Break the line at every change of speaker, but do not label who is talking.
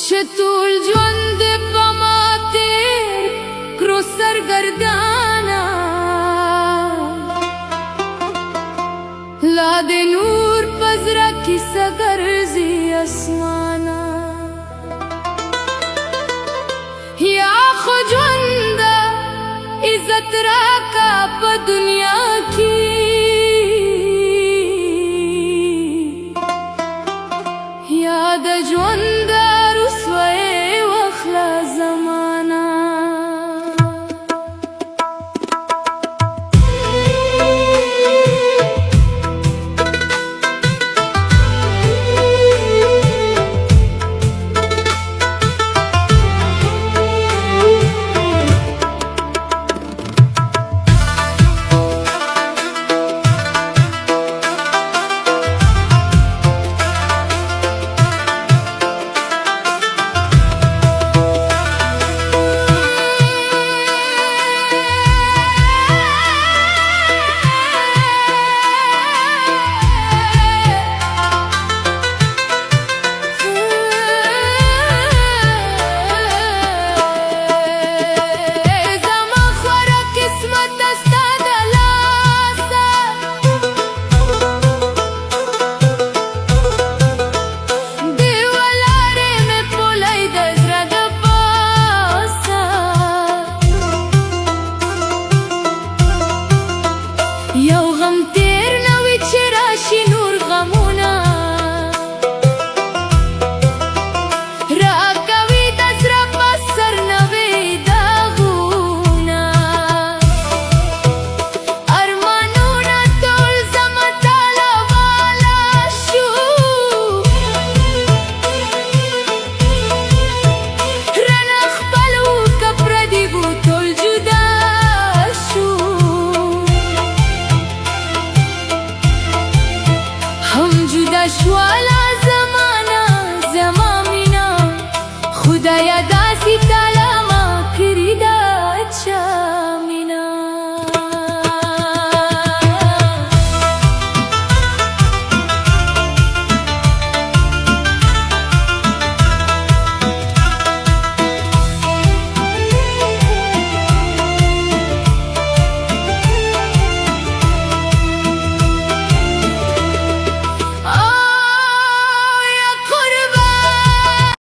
چې ټول ژوند دې په ما تېر کړو سرګردانه، لا د نور په زړه کې څه ګرځي اسمانه. یا خو ژونده عزت راکا په دنیا کې، یا د ژوند رسوایي واخله زمانه. یو غم تیر نوی چې راشي نور غمونه، راکوي د زړه په سر نوی داغونه، ارمانونه ټول زما تاله واله شو، رانه خپل و که پردي وو ټول جدا شو. هم جدا شواله